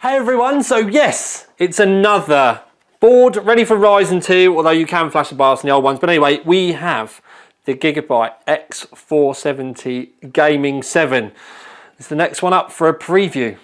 Hey everyone, so yes, it's another board ready for Ryzen 2, although you can flash the BIOS in the old ones. But anyway, we have the Gigabyte X470 Gaming 7. It's the next one up for a preview.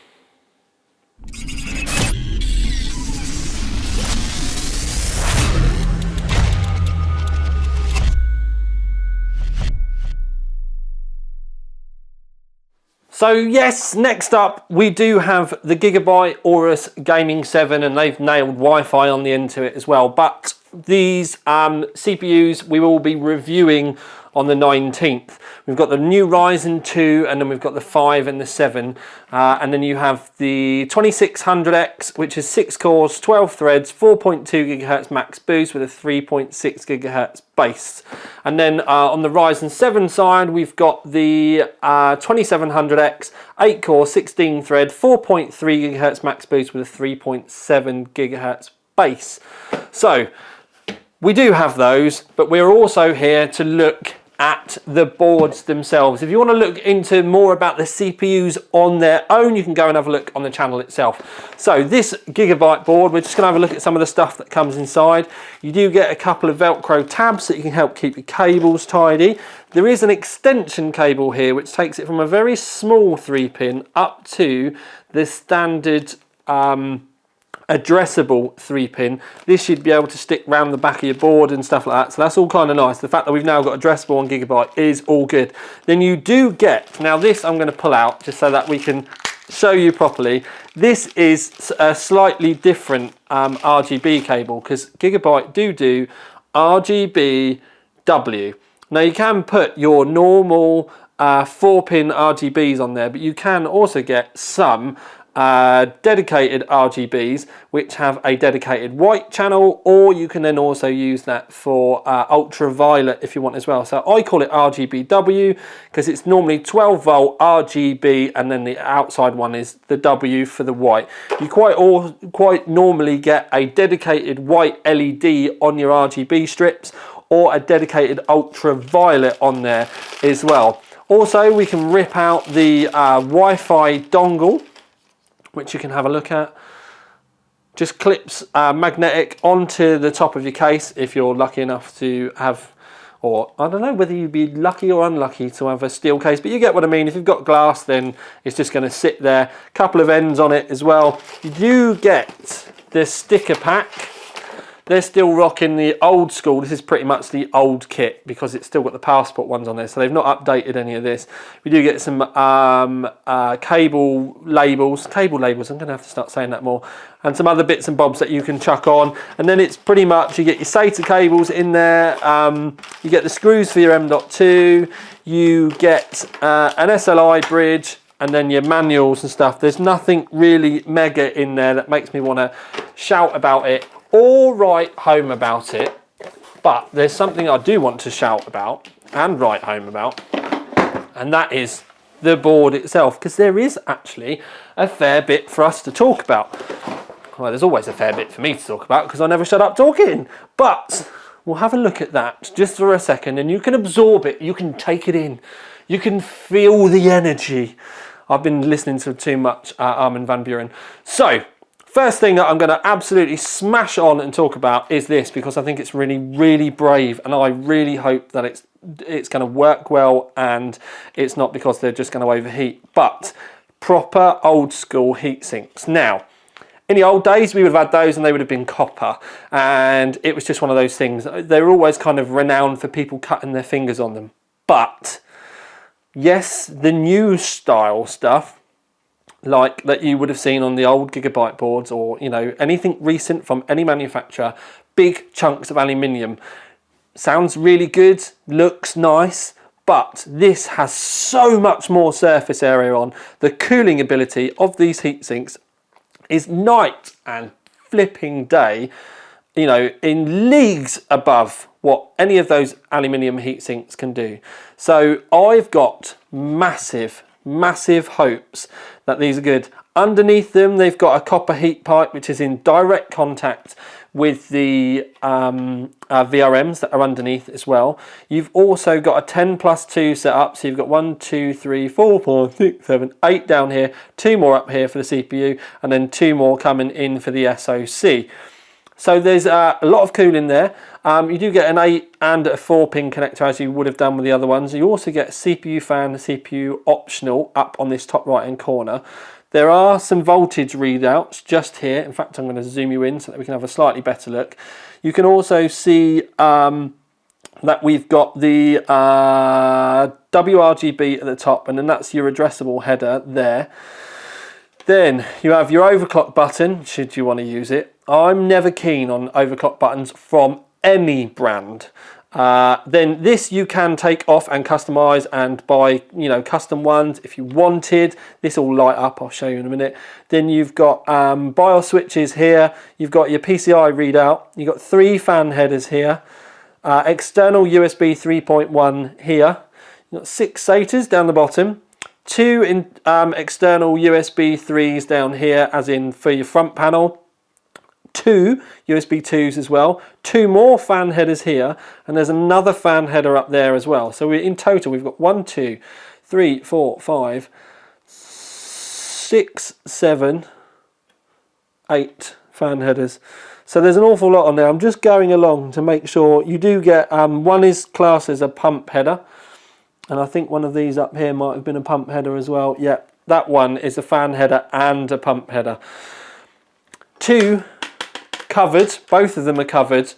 So yes, next up we do have the Gigabyte Aorus Gaming 7, and they've nailed Wi-Fi on the end to it as well. But these CPUs we will be reviewing on the 19th. We've got the new Ryzen 2, and then we've got the 5 and the 7. And then you have the 2600X, which is 6 cores, 12 threads, 4.2 GHz max boost with a 3.6 GHz base. And then on the Ryzen 7 side, we've got the 2700X, 8 core, 16 thread, 4.3 GHz max boost with a 3.7 GHz base. So we do have those, but we're also here to look at the boards themselves. If you want to look into more about the CPUs on their own, you can go and have a look on the channel itself. So this Gigabyte board, we're just going to have a look at some of the stuff that comes inside. You do get a couple of Velcro tabs that you can help keep your cables tidy. There is an extension cable here which takes it from a very small 3-pin up to the standard addressable 3-pin. This you'd be able to stick around the back of your board and stuff like that, so that's all kind of nice. The fact that we've now got addressable on Gigabyte is all good. Then you do get, now this I'm going to pull out just so that we can show you properly. This is a slightly different RGB cable, because Gigabyte do RGB-W. Now you can put your normal 4-pin RGBs on there, but you can also get some dedicated RGBs which have a dedicated white channel, or you can then also use that for ultraviolet if you want as well. So I call it RGBW because it's normally 12 volt RGB, and then the outside one is the W for the white. You quite normally get a dedicated white LED on your RGB strips, or a dedicated ultraviolet on there as well. Also, we can rip out the Wi-Fi dongle, which you can have a look at. Just clips magnetic onto the top of your case if you're lucky enough to have, or I don't know whether you'd be lucky or unlucky to have a steel case, but you get what I mean. If you've got glass, then it's just going to sit there. Couple of ends on it as well. You do get the sticker pack. They're still rocking the old school. This is pretty much the old kit because it's still got the passport ones on there, so they've not updated any of this. We do get some cable labels. I'm going to have to start saying that more. And some other bits and bobs that you can chuck on. And then it's pretty much, you get your SATA cables in there. You get the screws for your M.2. You get an SLI bridge, and then your manuals and stuff. There's nothing really mega in there that makes me want to shout about it or write home about it, but there's something I do want to shout about and write home about, and that is the board itself, because there is actually a fair bit for us to talk about. Well, there's always a fair bit for me to talk about because I never shut up talking, but we'll have a look at that just for a second, and you can absorb it, you can take it in, you can feel the energy. I've been listening to too much Armin van Buuren. So first thing that I'm going to absolutely smash on and talk about is this, because I think it's really, really brave, and I really hope that it's going to work well and it's not because they're just going to overheat. But proper old school heat sinks. Now, in the old days, we would have had those and they would have been copper, and it was just one of those things. They were always kind of renowned for people cutting their fingers on them. But yes, the new style stuff, like that you would have seen on the old Gigabyte boards, or anything recent from any manufacturer, big chunks of aluminium, sounds really good, looks nice, but this has so much more surface area on. The cooling ability of these heat sinks is night and flipping day, in leagues above what any of those aluminium heat sinks can do. So I've got massive hopes that these are good. Underneath them, they've got a copper heat pipe which is in direct contact with the VRMs that are underneath as well. You've also got a 10+2 setup, so you've got 1, 2, 3, 4, 5, 6, 7, 8 down here, 2 more up here for the CPU, and then 2 more coming in for the SoC. So there's a lot of cooling there. You do get an 8 and a 4-pin connector, as you would have done with the other ones. You also get CPU fan, CPU optional up on this top right hand corner. There are some voltage readouts just here. In fact, I'm going to zoom you in so that we can have a slightly better look. You can also see that we've got the WRGB at the top, and then that's your addressable header there. Then you have your overclock button, should you want to use it. I'm never keen on overclock buttons from any brand. Then this you can take off and customize and buy, you know, custom ones if you wanted. This will light up, I'll show you in a minute. Then you've got BIOS switches here. You've got your PCI readout. You've got 3 fan headers here. External USB 3.1 here. You've got 6 SATAs down the bottom. 2 external USB 3s down here, as in for your front panel. 2 USB 2s as well. 2 more fan headers here, and there's another fan header up there as well. So in total we've got 1, 2, 3, 4, 5, 6, 7, 8 fan headers. So there's an awful lot on there. I'm just going along to make sure you do get, one is classed as a pump header. And I think one of these up here might have been a pump header as well. Yeah, that one is a fan header and a pump header. 2 covered, both of them are covered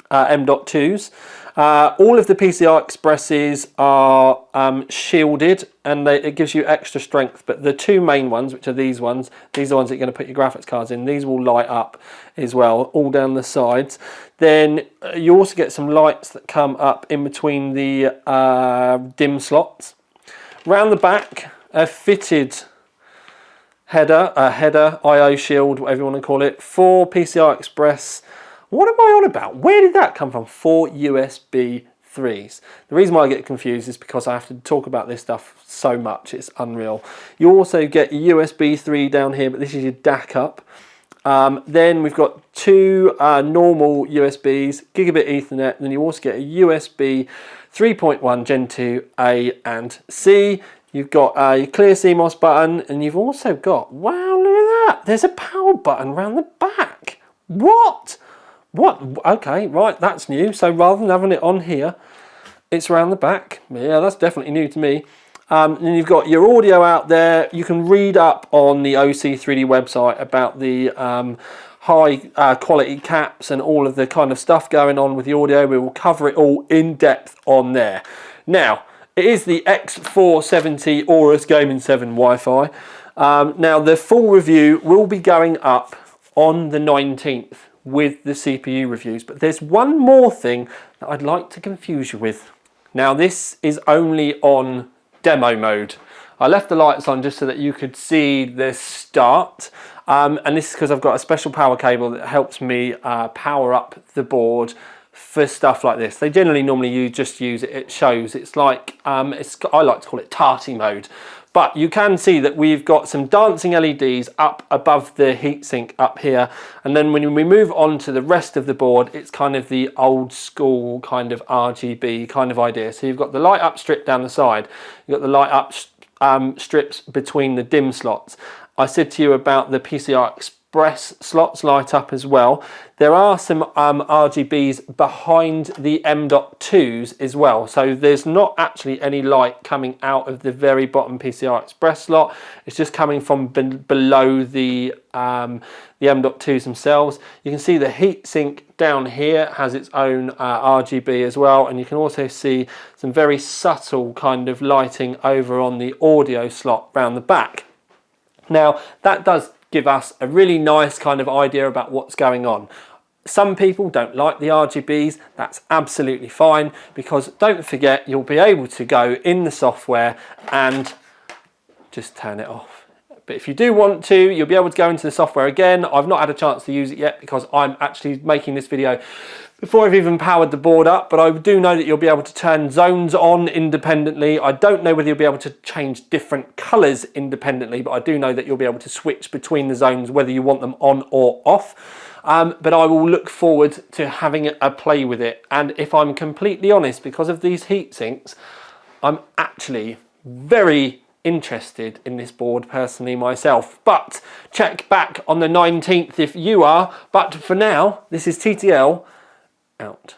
M.2s. All of the PCI Expresses are shielded, and it gives you extra strength, but the 2 main ones, which are these are the ones that you're going to put your graphics cards in. These will light up as well, all down the sides. Then you also get some lights that come up in between the DIMM slots. Round the back, a fitted header, I/O shield, whatever you want to call it, 4 PCI Express. What am I on about? Where did that come from? 4 USB 3s. The reason why I get confused is because I have to talk about this stuff so much, it's unreal. You also get your USB 3 down here, but this is your DAC up. Then we've got 2 normal USBs, Gigabit Ethernet, and then you also get a USB 3.1 Gen 2 A and C. You've got your clear CMOS button, and you've also got, wow, look at that, there's a power button around the back. What? Okay, right, that's new. So rather than having it on here, it's around the back. Yeah, that's definitely new to me. And you've got your audio out there. You can read up on the OC3D website about the high quality caps and all of the kind of stuff going on with the audio. We will cover it all in depth on there. Now, it is the X470 Aorus Gaming 7 Wi-Fi. Now, the full review will be going up on the 19th with the CPU reviews, but there's one more thing that I'd like to confuse you with. Now, this is only on demo mode. I left the lights on just so that you could see the start, and this is because I've got a special power cable that helps me power up the board for stuff like this. They generally normally just use it, it shows. It's like, I like to call it tarty mode. But you can see that we've got some dancing LEDs up above the heatsink up here. And then when we move on to the rest of the board, it's kind of the old school kind of RGB kind of idea. So you've got the light up strip down the side. You've got the light up strips between the DIMM slots. I said to you about the PCI Express slots light up as well. There are some RGBs behind the M.2s as well, so there's not actually any light coming out of the very bottom PCI Express slot. It's just coming from below the M.2s themselves. You can see the heatsink down here has its own RGB as well, and you can also see some very subtle kind of lighting over on the audio slot round the back. Now, that does give us a really nice kind of idea about what's going on. Some people don't like the RGBs, that's absolutely fine, because don't forget, you'll be able to go in the software and just turn it off. But if you do want to, you'll be able to go into the software again. I've not had a chance to use it yet because I'm actually making this video before I've even powered the board up, but I do know that you'll be able to turn zones on independently. I don't know whether you'll be able to change different colors independently, but I do know that you'll be able to switch between the zones whether you want them on or off. But I will look forward to having a play with it. And if I'm completely honest, because of these heat sinks, I'm actually very interested in this board personally myself. But check back on the 19th if you are. But for now, this is TTL out.